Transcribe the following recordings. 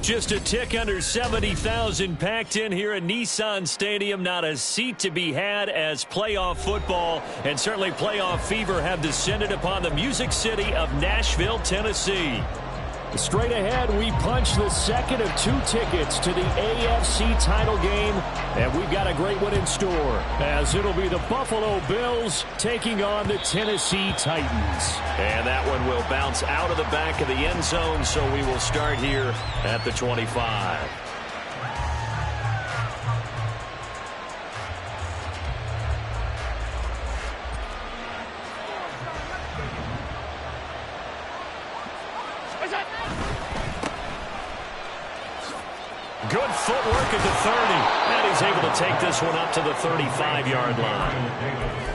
Just a tick under 70,000 packed in here at Nissan Stadium. Not a seat to be had as playoff football and certainly playoff fever have descended upon the Music City of Nashville, Tennessee. Straight ahead, we punch the second of 2 tickets to the AFC title game, and we've got a great one in store, as it'll be the Buffalo Bills taking on the Tennessee Titans. And that one will bounce out of the back of the end zone, so we will start here at the 25. Good footwork at the 30. And he's able to take this one up to the 35-yard line.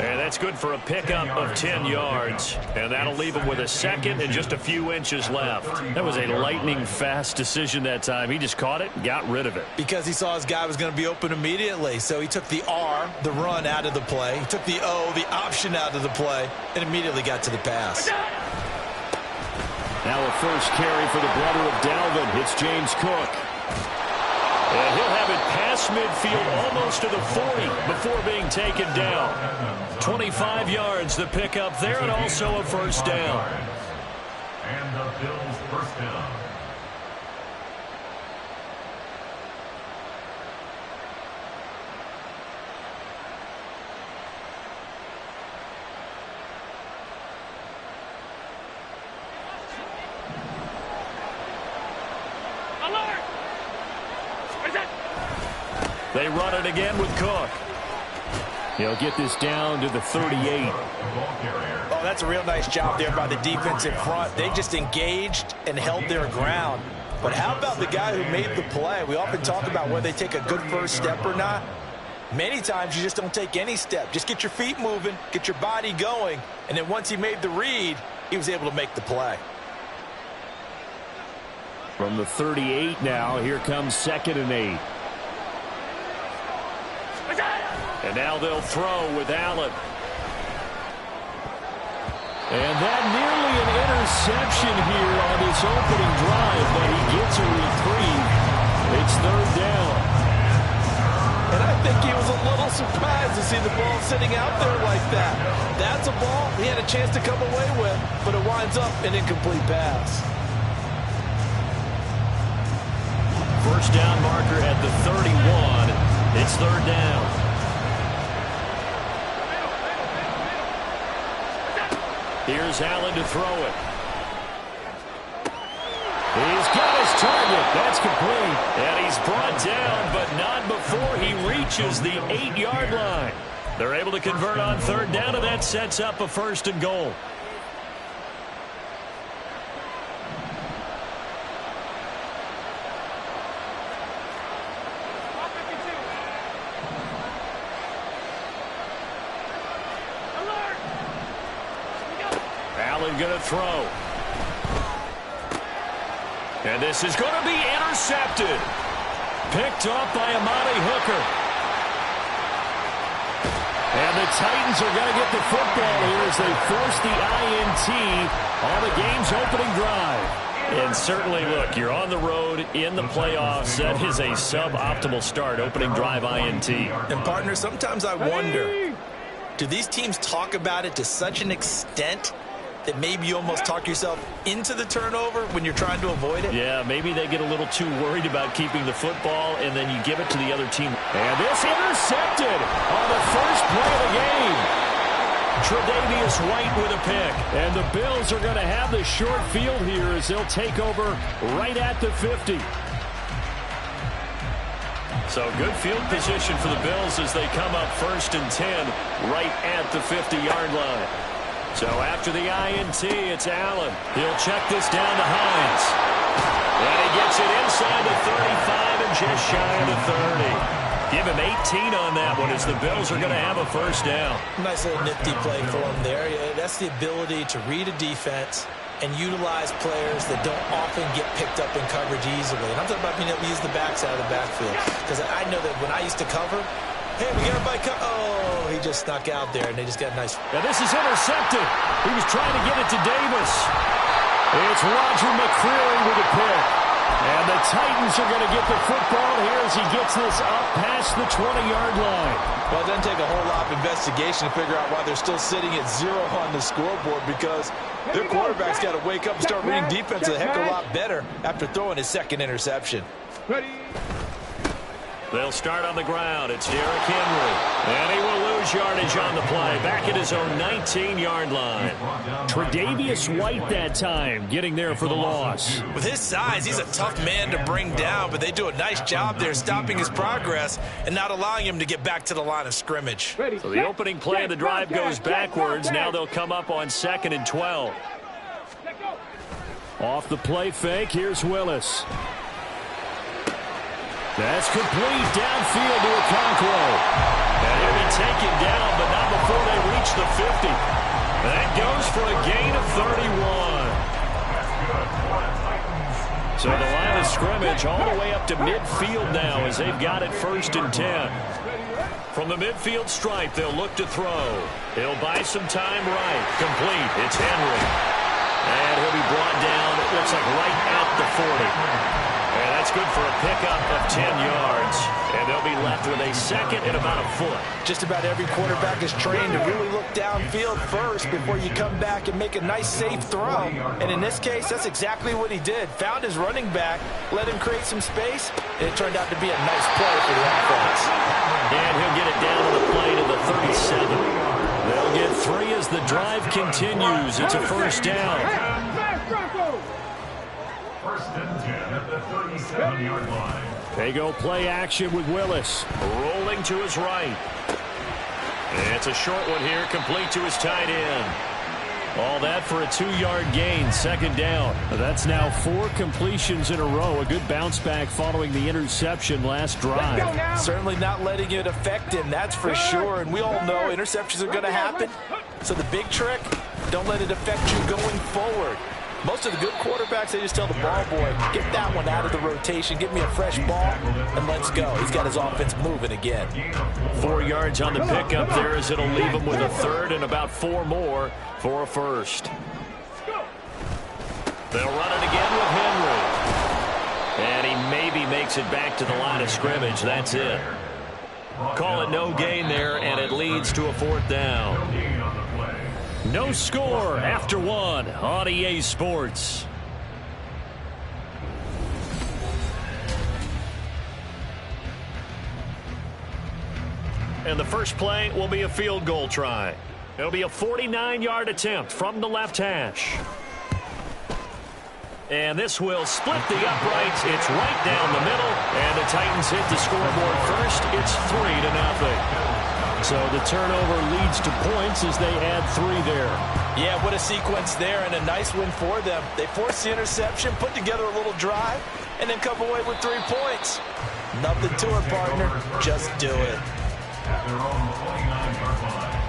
And that's good for a pickup of 10 yards. And that'll leave him with a second and just a few inches left. That was a lightning-fast decision that time. He just caught it and got rid of it. Because he saw his guy was going to be open immediately. So he took the R, the run, out of the play. He took the O, the option, out of the play, and immediately got to the pass. Now a first carry for the brother of Dalvin. It's James Cook. And he'll have it past midfield almost to the 40 before being taken down. 25 yards the pickup there, and also a first down. And the Bills' first down. They run it again with Cook. He'll get this down to the 38. Oh, that's a real nice job there by the defensive front. They just engaged and held their ground. But how about the guy who made the play? We often talk about whether they take a good first step or not. Many times you just don't take any step. Just get your feet moving, get your body going, and then once he made the read, he was able to make the play. From the 38 now, here comes 2nd and 8. And now they'll throw with Allen. And that nearly an interception here on this opening drive, but he gets a reprieve. It's 3rd down. And I think he was a little surprised to see the ball sitting out there like that. That's a ball he had a chance to come away with, but it winds up an incomplete pass. First down marker at the 31. It's 3rd down. Here's Allen to throw it. He's got his target. That's complete. And he's brought down, but not before he reaches the 8-yard line. They're able to convert on 3rd down, and that sets up a 1st and goal. Allen going to throw. And this is going to be intercepted. Picked off by Amani Hooker. And the Titans are going to get the football here as they force the INT on the game's opening drive. And certainly, look, you're on the road in the playoffs. That is a suboptimal start, opening drive INT. And, partner, sometimes I wonder, do these teams talk about it to such an extent that maybe you almost talk yourself into the turnover when you're trying to avoid it? Yeah, maybe they get a little too worried about keeping the football, and then you give it to the other team. And this intercepted on the first play of the game. Tre'Davious White with a pick. And the Bills are going to have the short field here as they'll take over right at the 50. So good field position for the Bills as they come up 1st and 10 right at the 50-yard line. So after the INT, it's Allen. He'll check this down to Hines. And he gets it inside the 35 and just shy of the 30. Give him 18 on that one as the Bills are going to have a 1st down. Nice little nifty play for him there. That's the ability to read a defense and utilize players that don't often get picked up in coverage easily. And I'm talking about being able to use the backside of the backfield. Because I know that when I used to cover, hey, we got everybody cover. Oh, he just snuck out there, and they just got a nice. Now this is intercepted. He was trying to get it to Davis. It's Roger McCreary with a pick. And the Titans are going to get the football here as he gets this up past the 20-yard line. Well, it doesn't take a whole lot of investigation to figure out why they're still sitting at 0 on the scoreboard, because their quarterback's got to wake up and start reading defense a heck of a lot better after throwing his second interception. They'll start on the ground. It's Derrick Henry. And he will lose yardage on the play. Back at his own 19-yard line. Tre'Davious White that time getting there for the loss. With his size, he's a tough man to bring down, but they do a nice job there stopping his progress and not allowing him to get back to the line of scrimmage. So the opening play of the drive goes backwards. Now they'll come up on 2nd and 12. Off the play fake, here's Willis. That's complete downfield to Okonkwo. And he'll be taken down, but not before they reach the 50. That goes for a gain of 31. So the line of scrimmage all the way up to midfield now as they've got it 1st and 10. From the midfield stripe, they'll look to throw. He'll buy some time right. Complete. It's Henry. And he'll be brought down, it looks like right at the 40. And that's good for a pickup of 10 yards. And they'll be left with a 2nd and about a foot. Just about every quarterback is trained to really look downfield first before you come back and make a nice, safe throw. And in this case, that's exactly what he did. Found his running back, let him create some space, and it turned out to be a nice play for the offense. And he'll get it down to the play to the 37. They'll get 3 as the drive continues. It's a 1st down. 1st and 10 at the 37-yard line. They go play action with Willis. Rolling to his right. And it's a short one here, complete to his tight end. All that for a 2-yard gain, 2nd down. That's now 4 completions in a row. A good bounce back following the interception last drive. Certainly not letting it affect him, that's for sure. And we all know interceptions are going to happen. So the big trick, don't let it affect you going forward. Most of the good quarterbacks, they just tell the ball boy, get that one out of the rotation, give me a fresh ball, and let's go. He's got his offense moving again. 4 yards on the pickup there as it'll leave him with a 3rd and about 4 more for a 1st. They'll run it again with Henry. And he maybe makes it back to the line of scrimmage. That's it. Call it no gain there, and it leads to a 4th down. No score after 1 on EA Sports. And the first play will be a field goal try. It'll be a 49-yard attempt from the left hash. And this will split the uprights. It's right down the middle. And the Titans hit the scoreboard first. It's 3-0. So the turnover leads to points as they add 3 there. Yeah, what a sequence there, and a nice win for them. They forced the interception, put together a little drive, and then come away with 3 points. Nothing to it, partner. Just do it. At their own 49-yard line.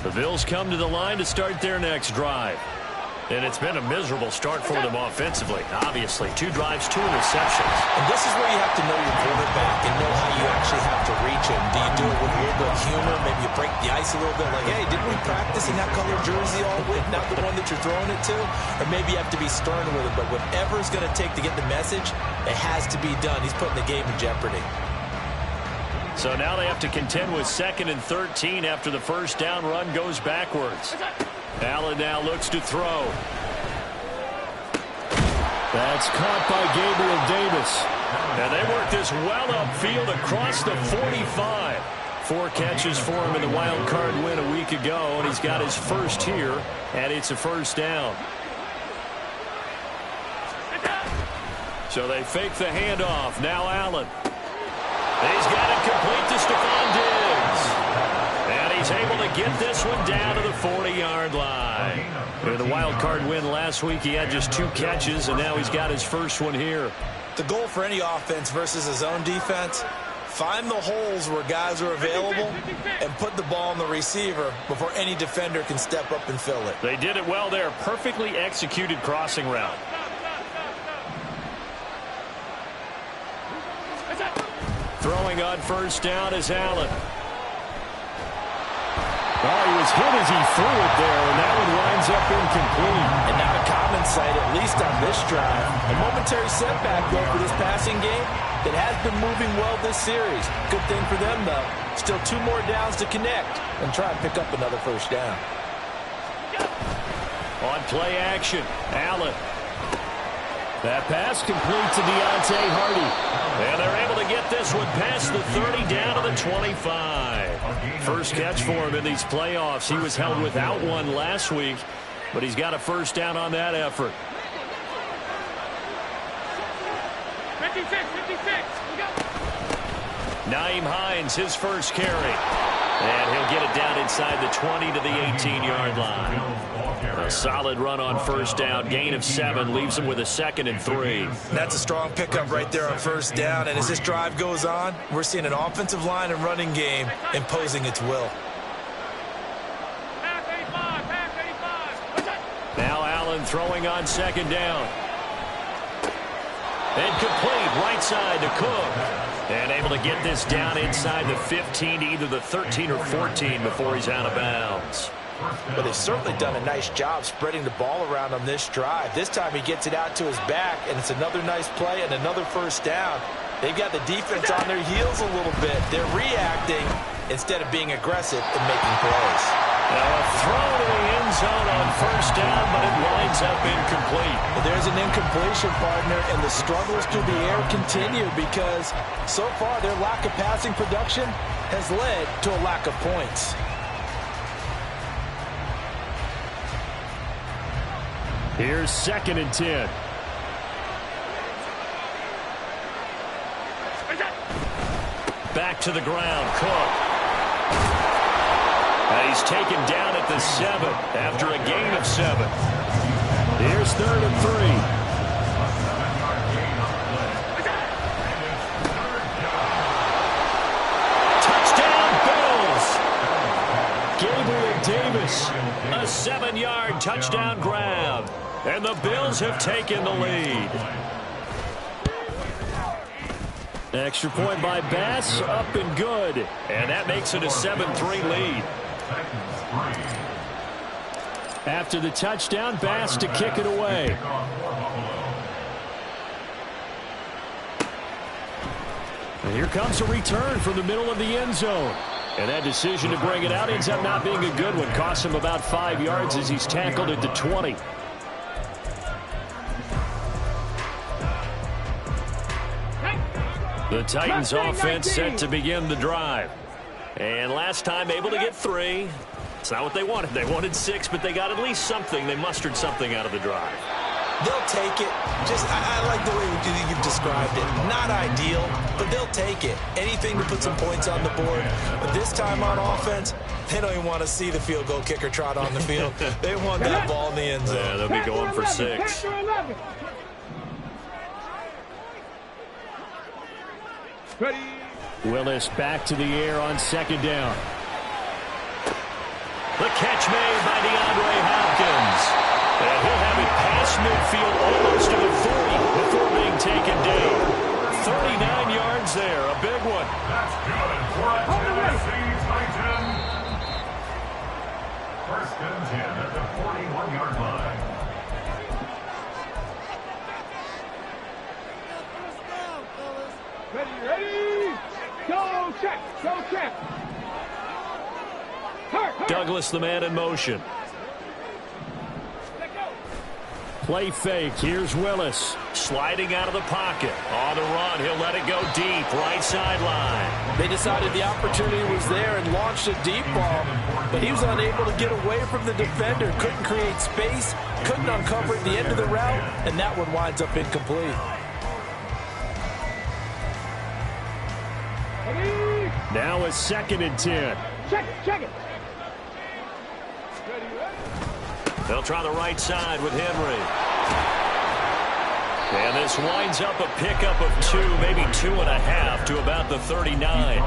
The Bills come to the line to start their next drive. And it's been a miserable start for them offensively. Obviously, 2 drives, 2 interceptions. And this is where you have to know your quarterback and know how you actually have to reach him. Do you do it with a little bit of humor? Maybe you break the ice a little bit like, hey, didn't we practice in that color jersey all week, not the one that you're throwing it to? Or maybe you have to be stern with it. But whatever it's going to take to get the message, it has to be done. He's putting the game in jeopardy. So now they have to contend with 2nd and 13 after the 1st down run goes backwards. Allen now looks to throw. That's caught by Gabriel Davis. And they work this well upfield across the 45. 4 catches for him in the wild card win a week ago, and he's got his 1st here, and it's a 1st down. So they fake the handoff. Now Allen. He's got it complete to Stephon Diggs. And he's able to get this one down to the 40-yard line. In the wild card win last week, he had just 2 catches, and now he's got his 1st one here. The goal for any offense versus his own defense, find the holes where guys are available and put the ball on the receiver before any defender can step up and fill it. They did it well there. Perfectly executed crossing route. Throwing on 1st down is Allen. was hit as he threw it there, and that one winds up incomplete. And not a common sight, at least on this drive. A momentary setback, though, for this passing game that has been moving well this series. Good thing for them, though. Still 2 more downs to connect and try and pick up another first down. On play action, Allen. That pass complete to Deontay Hardy. And they're able to get this one past the 30 down to the 25. First catch for him in these playoffs. He was held without one last week, but he's got a first down on that effort. 56, 56. We go. Nyheim Hines, his first carry. And he'll get it down inside the 20 to the 18-yard line. A solid run on first down. Gain of 7 leaves him with a 2nd and 3. That's a strong pickup right there on first down. And as this drive goes on, we're seeing an offensive line and running game imposing its will. Pass 85, pass 85. Now Allen throwing on 2nd down. And complete right side to Cook. And able to get this down inside the 15 to either the 13 or 14 before he's out of bounds. But they've certainly done a nice job spreading the ball around on this drive. This time he gets it out to his back, and it's another nice play and another first down. They've got the defense on their heels a little bit. They're reacting instead of being aggressive and making plays. Now a throw to the end zone on first down, but it winds up incomplete. There's an incompletion, partner, and the struggles through the air continue because so far their lack of passing production has led to a lack of points. Here's 2nd and 10. Back to the ground, Cook. And he's taken down at the 7 after a gain of 7. Here's 3rd and 3. Davis, a 7-yard touchdown grab. And the Bills have taken the lead. Extra point by Bass, up and good. And that makes it a 7-3 lead. After the touchdown, Bass to kick it away. And here comes a return from the middle of the end zone. And that decision to bring it out ends up not being a good one. Costs him about 5 yards as he's tackled at the 20. The Titans offense set to begin the drive. And last time able to get 3. It's not what they wanted. They wanted 6, but they got at least something. They mustered something out of the drive. They'll take it. I like the way you've described it. Not ideal, but they'll take it. Anything to put some points on the board. But this time on offense, they don't even want to see the field goal kicker trot on the field. They want that ball in the end zone. Yeah, they'll be going for 6. Willis back to the air on 2nd down. The catch made by DeAndre Hopkins. And he'll have it past midfield almost to the 40 before being taken down. 39 yards there, a big one. That's good for a Tennessee Titan. 1st and 10 at the 41-yard line. Ready? Go check, go check. Douglas, the man in motion. Play fake. Here's Willis. Sliding out of the pocket. On the run, he'll let it go deep. Right sideline. They decided the opportunity was there and launched a deep ball, but he was unable to get away from the defender. Couldn't create space. Couldn't uncover at the end of the route, and that one winds up incomplete. Now a 2nd and 10. Check it. They'll try the right side with Henry. And this winds up a pickup of 2, maybe 2.5 to about the 39.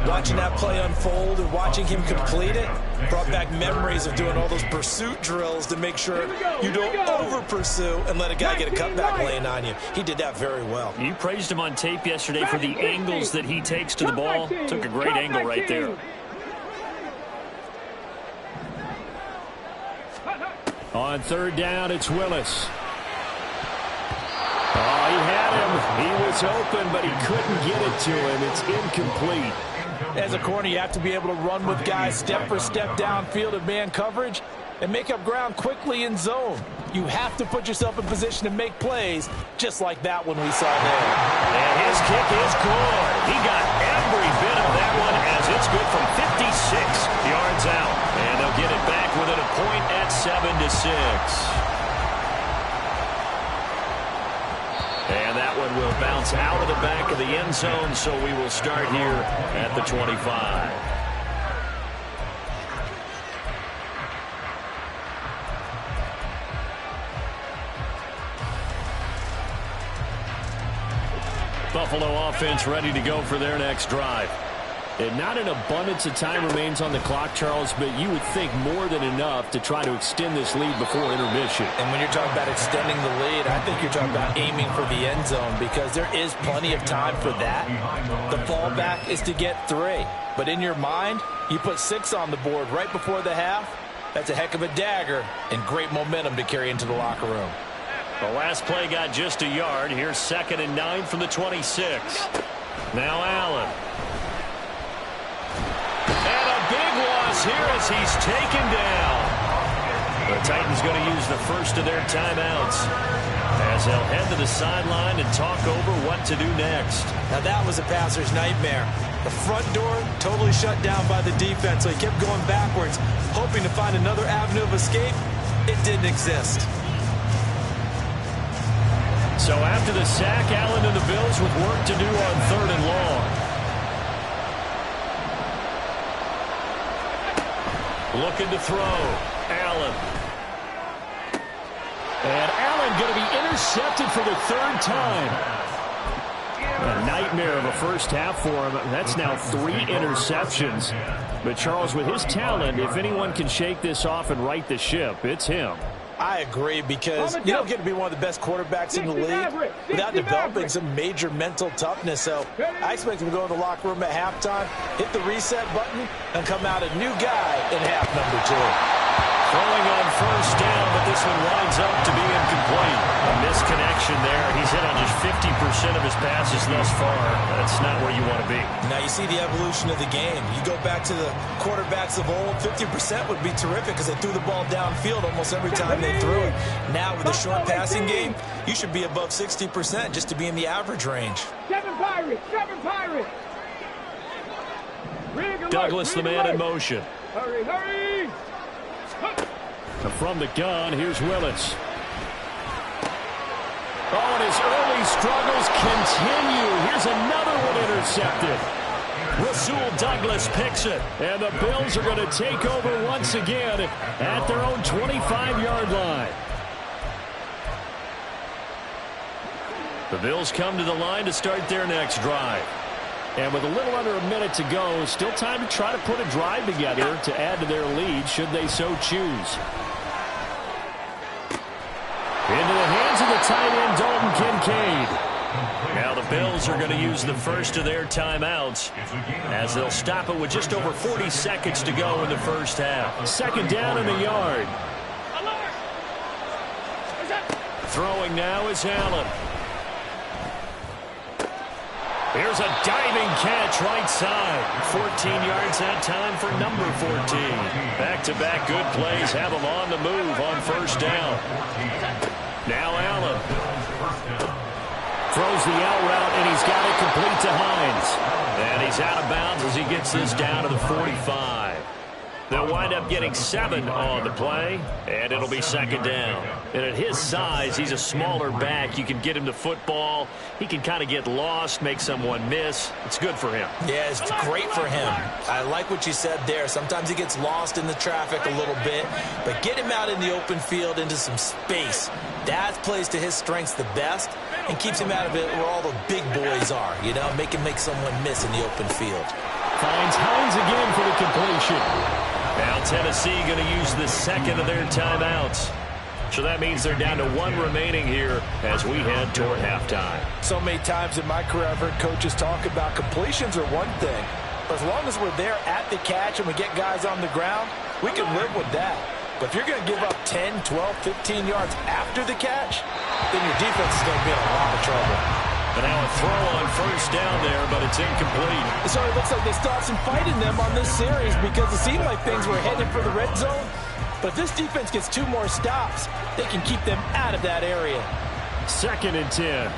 Watching that play unfold and watching him complete it brought back memories of doing all those pursuit drills to make sure you don't over-pursue and let a guy get a cutback lane on you. He did that very well. You praised him on tape yesterday for the angles that he takes to the ball. Took a great angle right there. On third down, it's Willis. Oh, he had him. He was open, but he couldn't get it to him. It's incomplete. As a corner, you have to be able to run with guys step for step downfield in man coverage and make up ground quickly in zone. You have to put yourself in position to make plays, just like that one we saw there. And his kick is good. He got every bit of that one as it's good from 56 yards out. And they'll get it back within a point at 7-6. And that one will bounce out of the back of the end zone, so we will start here at the 25. Buffalo offense ready to go for their next drive. And not an abundance of time remains on the clock, Charles, but you would think more than enough to try to extend this lead before intermission. And when you're talking about extending the lead, I think you're talking about aiming for the end zone because there is plenty of time for that. The fallback is to get 3. But in your mind, you put 6 on the board right before the half. That's a heck of a dagger and great momentum to carry into the locker room. The last play got just a yard. Here's 2nd and 9 from the 26. Now Allen. And a big loss here as he's taken down. The Titans going to use the first of their timeouts as they'll head to the sideline and talk over what to do next. Now that was a passer's nightmare. The front door totally shut down by the defense, so he kept going backwards, hoping to find another avenue of escape. It didn't exist. So after the sack, Allen and the Bills with work to do on 3rd and long. Looking to throw. Allen. And Allen going to be intercepted for the 3rd time. A nightmare of a first half for him. That's now 3 interceptions. But Charles, with his talent, if anyone can shake this off and right the ship, it's him. I agree because you don't get to be one of the best quarterbacks in the league without developing some major mental toughness. So I expect him to go in the locker room at halftime, hit the reset button, and come out a new guy in half number 2. Throwing on first down, but this one winds up to be incomplete. A misconnection there. He's hit on just 50% of his passes thus far. That's not where you want to be. Now you see the evolution of the game. You go back to the quarterbacks of old, 50% would be terrific because they threw the ball downfield almost every time they threw it. Now with the short passing game, you should be above 60% just to be in the average range. 7 Pirates! 7 Pirates! Douglas, the man in motion. Hurry, hurry! From the gun, here's Willis. Oh, and his early struggles continue. Here's another one intercepted. Rasul Douglas picks it. And the Bills are going to take over once again at their own 25-yard line. The Bills come to the line to start their next drive. And with a little under a minute to go, still time to try to put a drive together to add to their lead should they so choose. Into the hands of the tight end, Dalton Kincaid. Now the Bills are going to use the first of their timeouts as they'll stop it with just over 40 seconds to go in the first half. 2nd down in the yard. Throwing now is Allen. Here's a diving catch right side. 14 yards that time for number 14. Back-to-back good plays have him on the move on first down. Now Allen. Throws the out route, and he's got it complete to Hines. And he's out of bounds as he gets this down to the 45. They'll wind up getting 7 on the play, and it'll be 2nd down. And at his size, he's a smaller back. You can get him to football. He can kind of get lost, make someone miss. It's good for him. Yeah, it's great for him. I like what you said there. Sometimes he gets lost in the traffic a little bit, but get him out in the open field into some space. That plays to his strengths the best and keeps him out of it where all the big boys are, you know, make him make someone miss in the open field. Finds Hines again for the completion. Now Tennessee going to use the 2nd of their timeouts. So that means they're down to 1 remaining here as we head toward halftime. So many times in my career I've heard coaches talk about completions are one thing. But as long as we're there at the catch and we get guys on the ground, we can live with that. But if you're going to give up 10, 12, 15 yards after the catch, then your defense is going to be in a lot of trouble. And now a throw on first down there, but it's incomplete. So it looks like they still have some fight in them on this series because it seemed like things were headed for the red zone. But if this defense gets 2 more stops, they can keep them out of that area. 2nd and 10.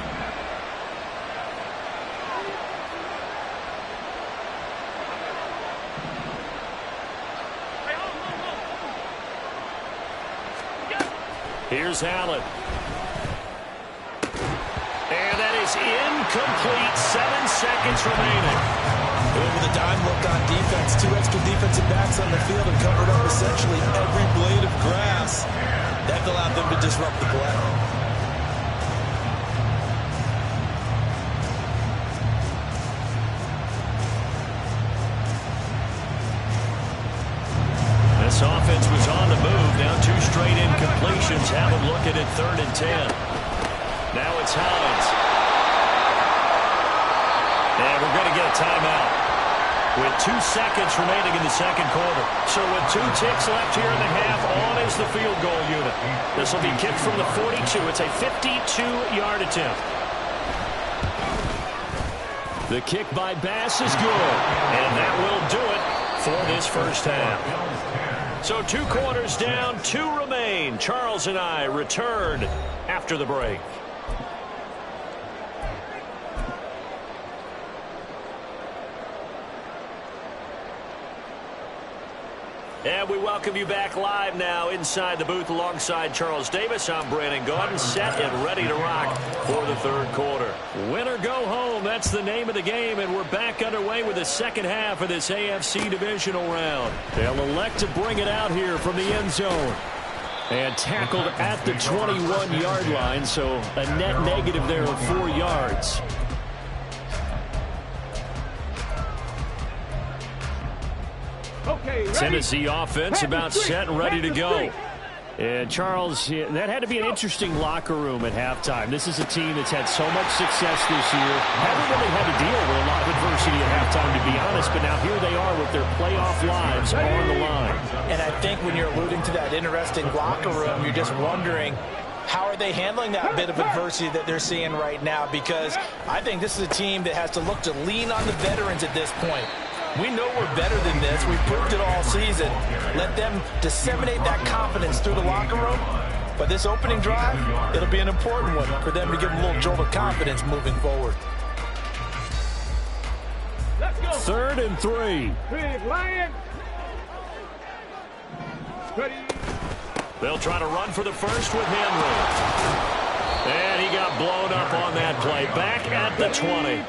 Here's Allen. And that is incomplete. 7 seconds remaining. With a dime look on defense, 2 extra defensive backs on the field and covered up essentially every blade of grass. That allowed them to disrupt the play. This offense was on the move. Now 2 straight incompletions. Have them looking at 3rd and 10. Now it's Hines. And we're going to get a timeout with 2 seconds remaining in the 2nd quarter. So with 2 ticks left here in the half, on is the field goal unit. This will be kicked from the 42. It's a 52-yard attempt. The kick by Bass is good. And that will do it for this first half. So 2 quarters down, 2 remain. Charles and I return after the break. And we welcome you back live now inside the booth alongside Charles Davis. I'm Brandon Gaudin, set and ready to rock for the 3rd quarter. Win or go home, that's the name of the game, and we're back underway with the 2nd half of this AFC divisional round. They'll elect to bring it out here from the end zone. And tackled at the 21-yard line, so a net negative there of 4 yards. Okay, ready? Tennessee offense about set and ready to go. And Charles, that had to be an interesting locker room at halftime. This is a team that's had so much success this year. Haven't really had to deal with a lot of adversity at halftime, to be honest. But now here they are with their playoff lives on the line. And I think when you're alluding to that interesting locker room, you're just wondering, how are they handling that bit of adversity that they're seeing right now? Because I think this is a team that has to look to lean on the veterans at this point. We know we're better than this. We've proved it all season. Let them disseminate that confidence through the locker room. But this opening drive, it'll be an important one for them to give them a little jolt of confidence moving forward. Let's go. 3rd and 3. Big Lion. Ready. They'll try to run for the first with Henry. And he got blown up on that play. Back at the 20.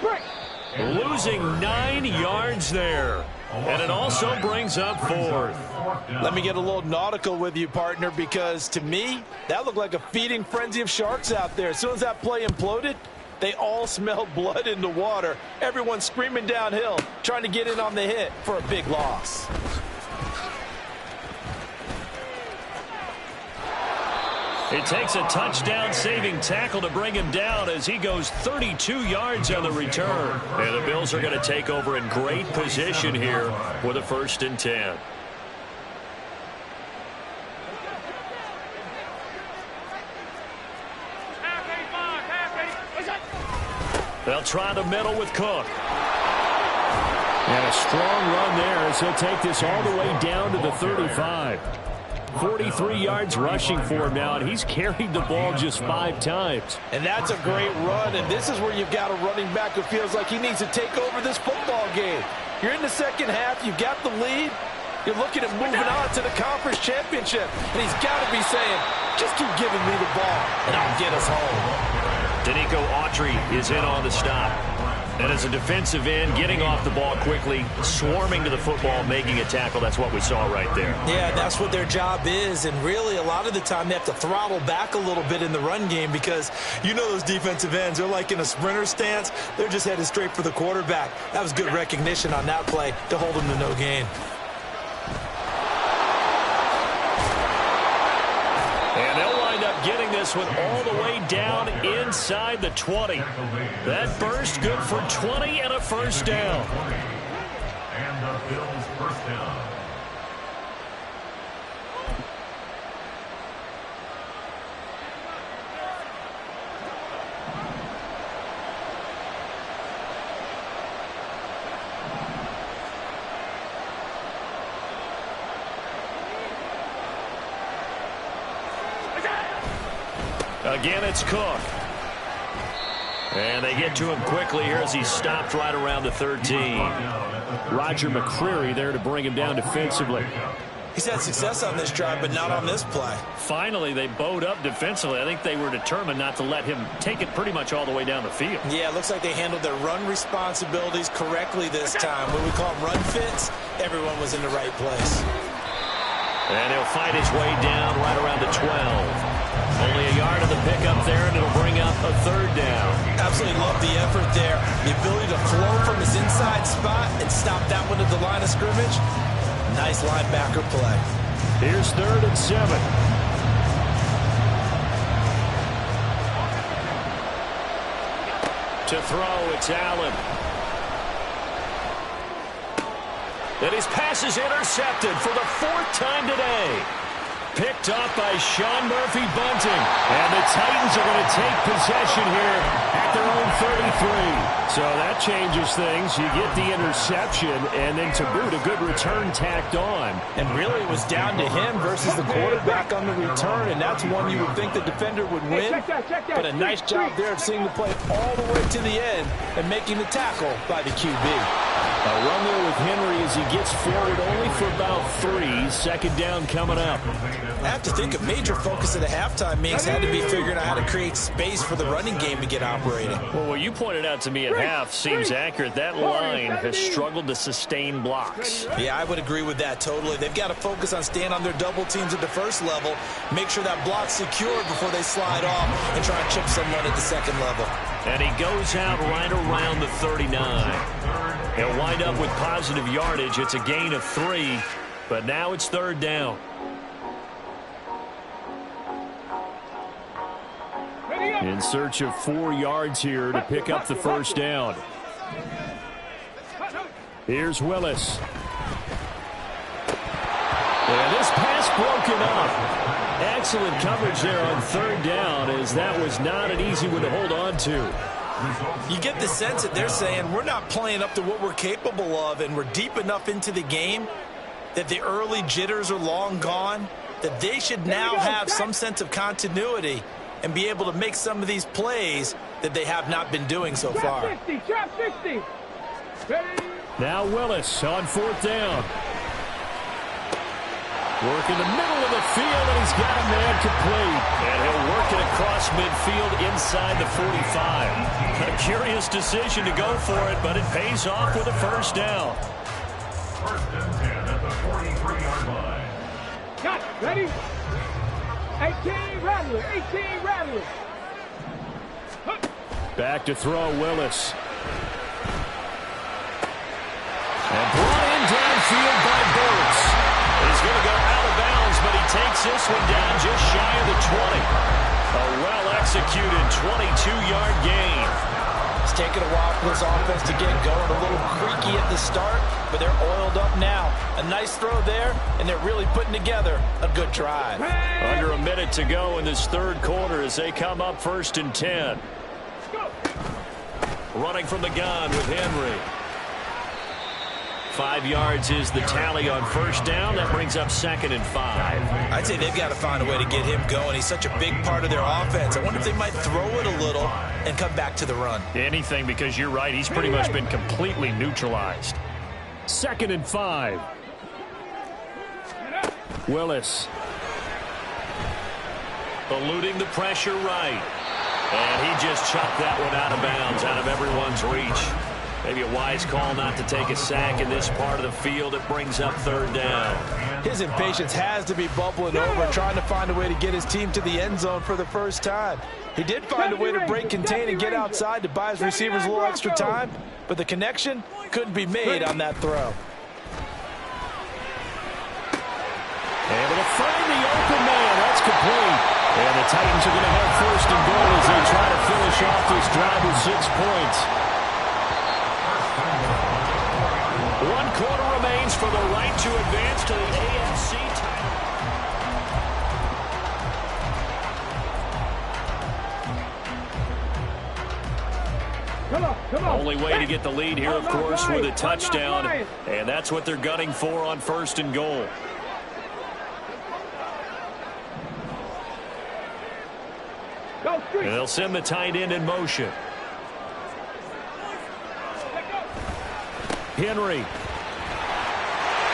Losing 9 yards there. And it also brings up 4th. Let me get a little nautical with you, partner, because to me, that looked like a feeding frenzy of sharks out there. As soon as that play imploded, they all smelled blood in the water. Everyone screaming downhill, trying to get in on the hit for a big loss. It takes a touchdown-saving tackle to bring him down as he goes 32 yards on the return. And the Bills are going to take over in great position here with a 1st and 10. They'll try the middle with Cook. And a strong run there as he'll take this all the way down to the 35. 43 yards rushing for him now, and he's carried the ball just 5 times. And that's a great run, and this is where you've got a running back who feels like he needs to take over this football game. You're in the 2nd half, you've got the lead, you're looking at moving on to the conference championship, and he's got to be saying, just keep giving me the ball, and I'll get us home. Danico Autry is in on the stop. And as a defensive end, getting off the ball quickly, swarming to the football, making a tackle, that's what we saw right there. Yeah, that's what their job is, and really a lot of the time they have to throttle back a little bit in the run game because you know those defensive ends, they're like in a sprinter stance. They're just headed straight for the quarterback. That was good recognition on that play to hold them to no gain. And they'll wind up getting this one all the way down inside the 20. That burst good for 20 and a 1st down. And the Bills' 1st down. Again, it's Cook. And they get to him quickly here as he's stopped right around the 13. Roger McCreary there to bring him down defensively. He's had success on this drive, but not on this play. Finally, they bowed up defensively. I think they were determined not to let him take it pretty much all the way down the field. Yeah, it looks like they handled their run responsibilities correctly this time. When we call them run fits, everyone was in the right place. And he'll fight his way down right around the 12. Only a yard of the pickup there, and it'll bring up a third down. Absolutely love the effort there. The ability to flow from his inside spot and stop that one at the line of scrimmage. Nice linebacker play. Here's 3rd and 7. To throw, it's Allen. And his pass is intercepted for the 4th time today. Picked up by Sean Murphy-Bunting. And the Titans are going to take possession here at their own 33. So that changes things. You get the interception, and then to boot, a good return tacked on. And really it was down to him versus the quarterback on the return, and that's one you would think the defender would win. But a nice job there of seeing the play all the way to the end and making the tackle by the QB. A run there with Henry as he gets forward only for about 3. 2nd down coming up. I have to think a major focus at the halftime means had to be figuring out how to create space for the running game to get operating. Well, what you pointed out to me at half seems accurate. That line has struggled to sustain blocks. Yeah, I would agree with that totally. They've got to focus on staying on their double teams at the first level, make sure that block's secured before they slide off and try and chip someone at the second level. And he goes out right around the 39. He'll wind up with positive yardage. It's a gain of 3, but now it's 3rd down. In search of 4 yards here to pick up the 1st down. Here's Willis. And this pass broken up. Excellent coverage there on 3rd down, as that was not an easy one to hold on to. You get the sense that they're saying we're not playing up to what we're capable of, and we're deep enough into the game that the early jitters are long gone, that they should now have some sense of continuity and be able to make some of these plays that they have not been doing so far. Trap 60. Now Willis on 4th down. Work in the middle of the field, and he's got a man complete. And he'll work it across midfield inside the 45. A curious decision to go for it, but it pays off with a 1st down. 1st and 10 at the 43-yard line. Got it. Ready? 18 Rattler. 18 Rattler. Back to throw, Willis. And brought in downfield by Burks. He's going to go out of bounds, but he takes this one down just shy of the 20. A well-executed 22-yard gain. It's taken a while for this offense to get going. A little creaky at the start, but they're oiled up now. A nice throw there, and they're really putting together a good drive. Under a minute to go in this 3rd quarter as they come up 1st and 10. Running from the gun with Henry. 5 yards is the tally on 1st down. That brings up 2nd and 5. I'd say they've got to find a way to get him going. He's such a big part of their offense. I wonder if they might throw it a little and come back to the run. Anything, because you're right. He's pretty much been completely neutralized. 2nd and 5. Willis. Eluding the pressure right. And he just chucked that one out of bounds, out of everyone's reach. Maybe a wise call not to take a sack in this part of the field. It brings up 3rd down. His impatience has to be bubbling over, trying to find a way to get his team to the end zone for the 1st time. He did find a way to break contain and get outside to buy his receivers a little extra time, but the connection couldn't be made on that throw. Able to find the open man. That's complete. And the Titans are going to have 1st and goal as they try to finish off this drive with 6 points. 1 quarter remains for the right to advance to the AFC title. Come on. Only way to get the lead here, of course, with a touchdown. And that's what they're gunning for on 1st and goal. And they'll send the tight end in motion. Henry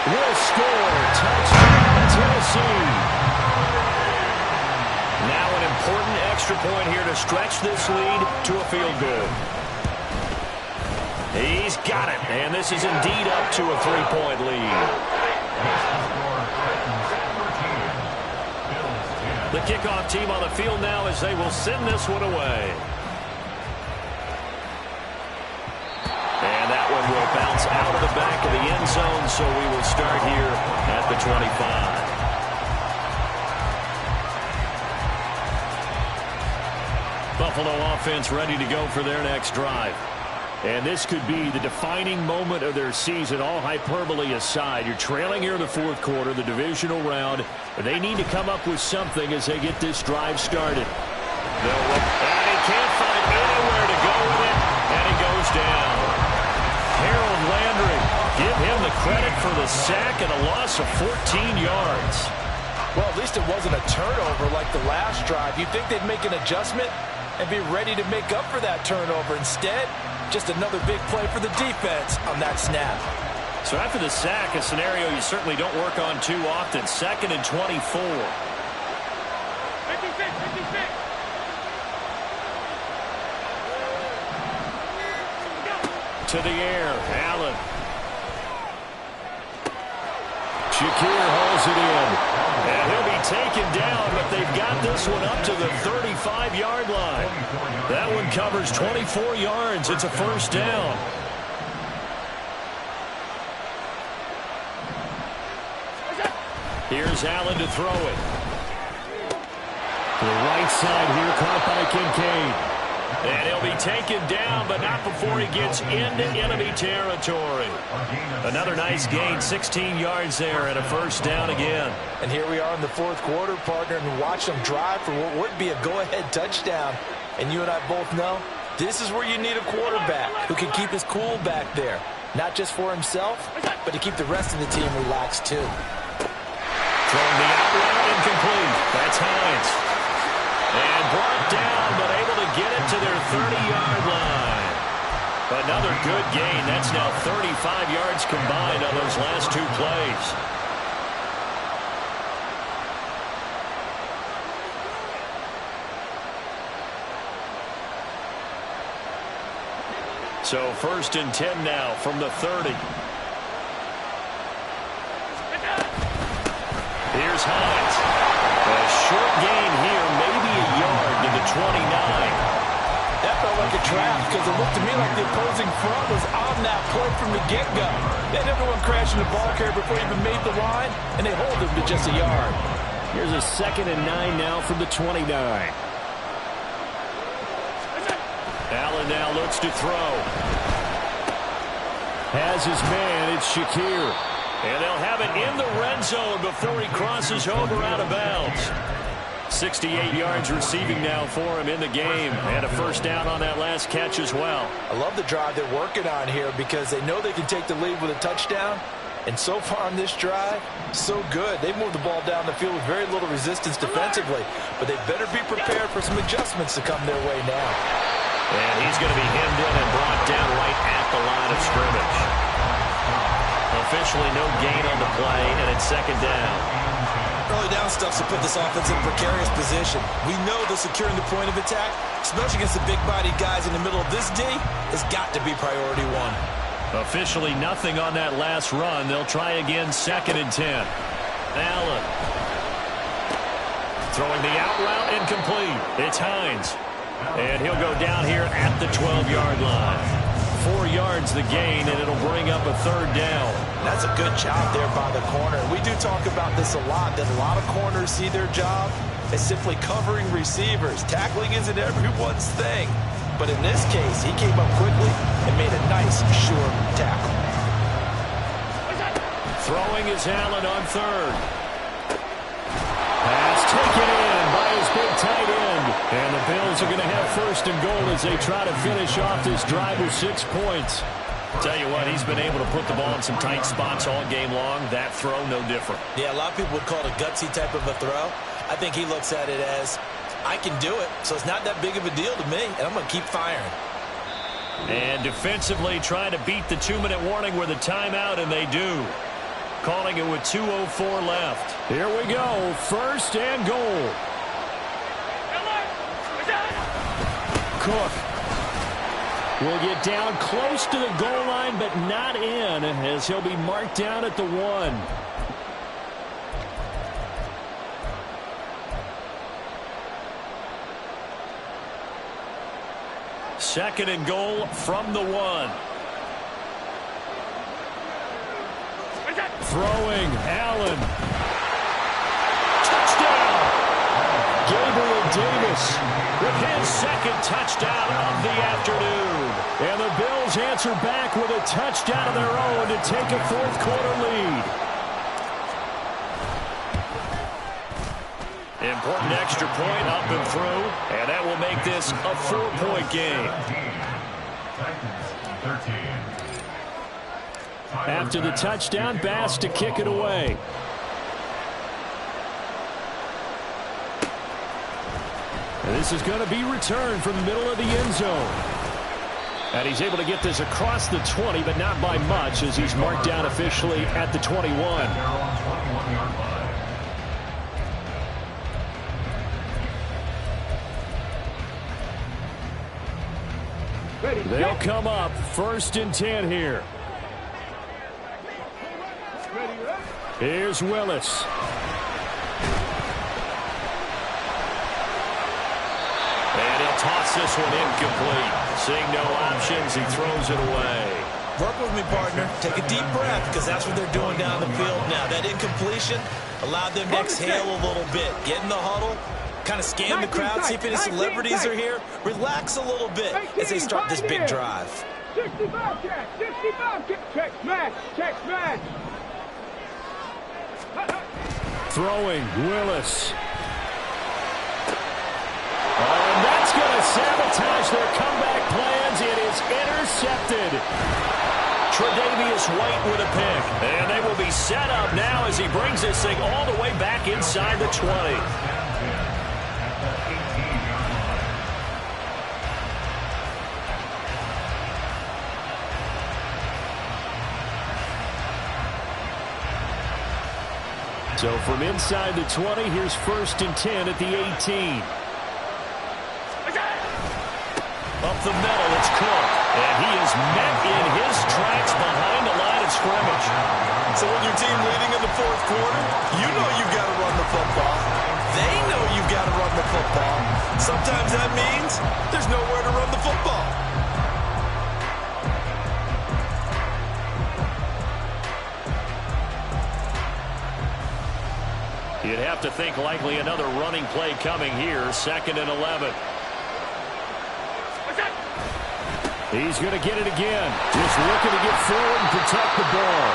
will score. Touchdown, Tennessee. Now an important extra point here to stretch this lead to a field goal. He's got it, and this is indeed up to a 3-point lead. The kickoff team on the field now as they will send this one away. And that one will bounce out of the back of the end zone, so we will start here at the 25. Buffalo offense ready to go for their next drive. And this could be the defining moment of their season, all hyperbole aside. You're trailing here in the fourth quarter, the divisional round. They need to come up with something as they get this drive started. And he can't find anywhere to go with it, and he goes down. Harold Landry, give him the credit for the sack and a loss of 14 yards. Well, at least it wasn't a turnover like the last drive. You'd think they'd make an adjustment and be ready to make up for that turnover. Instead, just another big play for the defense on that snap. So after the sack, a scenario you certainly don't work on too often. 2nd and 24. 56. To the air, Allen. Shakir holds it in. And he'll be taken down, but they've got this one up to the 35-yard line. That one covers 24 yards. It's a first down. Here's Allen to throw it. To the right side here, caught by Kincaid. And he'll be taken down, but not before he gets into enemy territory. Another nice gain, 16 yards there, and a first down again. And here we are in the fourth quarter, partner, and watch them drive for what would be a go-ahead touchdown. And you and I both know this is where you need a quarterback who can keep his cool back there. Not just for himself, but to keep the rest of the team relaxed, too. Throwing the out route incomplete. That's Hines. And brought down, but able to get it to their 30-yard line. Another good gain. That's now 35 yards combined on those last two plays. So 1st and 10 now from the 30. Here's Hines. A short gain here, maybe a yard to the 29. That felt like a trap because it looked to me like the opposing front was on that play from the get-go. They had everyone crashing the ball carrier before he even made the line, and they hold him to just a yard. Here's a 2nd and 9 now from the 29. Allen now looks to throw. Has his man, it's Shakir. And they'll have it in the red zone before he crosses over out of bounds. 68 yards receiving now for him in the game. And a first down on that last catch as well. I love the drive they're working on here because they know they can take the lead with a touchdown. And so far on this drive, so good. They've moved the ball down the field with very little resistance defensively. But they better be prepared for some adjustments to come their way now. And he's going to be hemmed in and brought down right at the line of scrimmage. Officially no gain on the play, and it's 2nd down. Early down stuff to put this offense in a precarious position. We know that securing the point of attack, especially against the big-bodied guys in the middle of this D, has got to be priority one. Officially nothing on that last run. They'll try again, 2nd and 10. Allen. Throwing the out route incomplete. It's Hines. And he'll go down here at the 12-yard line. 4 yards the gain, and it'll bring up a 3rd down. That's a good job there by the corner. We do talk about this a lot, that a lot of corners see their job as simply covering receivers. Tackling isn't everyone's thing. But in this case, he came up quickly and made a nice, sure tackle. Throwing is Allen on 3rd. Pass taken in by his big tight end. And the Bills are going to have 1st and goal as they try to finish off this drive with 6 points. Tell you what, he's been able to put the ball in some tight spots all game long. That throw, no different. Yeah, a lot of people would call it a gutsy type of a throw. I think he looks at it as I can do it, so it's not that big of a deal to me, and I'm going to keep firing. And defensively trying to beat the 2-minute warning with a timeout, and they do. Calling it with 2:04 left. Here we go, 1st and goal. Cook will get down close to the goal line, but not in, as he'll be marked down at the 1. Second and goal from the 1. Throwing, Allen. Touchdown! Gabriel Davis with his second touchdown of the afternoon. And the Bills answer back with a touchdown of their own to take a 4th quarter lead. Important extra point up and through, and that will make this a 4-point game. After the touchdown, Bass to kick it away. And this is going to be returned from the middle of the end zone. And he's able to get this across the 20, but not by much, as he's marked down officially at the 21. They'll come up 1st and 10 here. Here's Willis. And he'll toss this one incomplete. Seeing no options, he throws it away. Work with me, partner. Take a deep breath, because that's what they're doing down the field now. That incompletion allowed them to exhale a little bit. Get in the huddle. Kind of scan the crowd, see if any celebrities are here. Relax a little bit as they start this big drive. 65 catch, 65 catch. Check smash, check smash. Throwing, Willis. Oh, and that's going to sabotage their comeback plans. It is intercepted. Tre'Davious White with a pick. And they will be set up now as he brings this thing all the way back inside the 20. So from inside the 20, here's 1st and 10 at the 18. Up the middle, it's Cook. And he is met in his tracks behind the line of scrimmage. So when your team leading in the 4th quarter, you know you've got to run the football. They know you've got to run the football. Sometimes that means there's nowhere to run the football. You'd have to think likely another running play coming here. 2nd and 11. He's going to get it again. Just looking to get forward and protect the ball.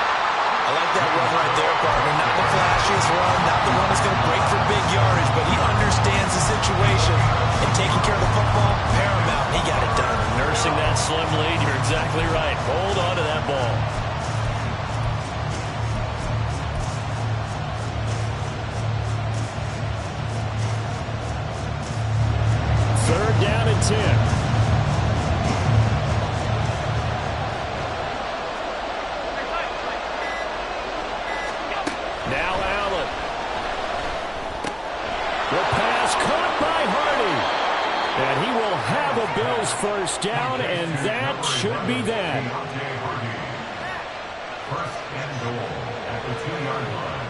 I like that run right there, partner. Not the flashiest run, not the one that's going to break for big yardage, but he understands the situation, and taking care of the football, paramount. He got it done. Nursing that slim lead, you're exactly right. Hold on to that ball. Third down and 10. And he will have a Bills 1st down, and that should be that. 1st and goal at the 2-yard line.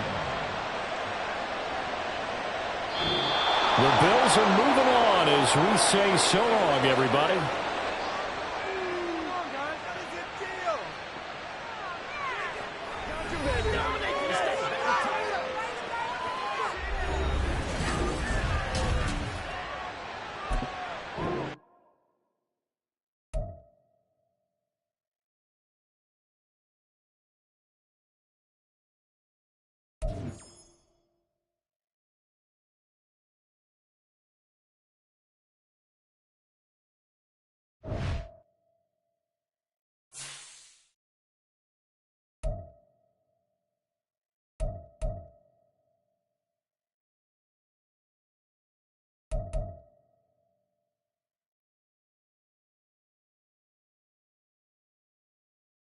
The Bills are moving on as we say so long, everybody. Come on, guys. What is the deal?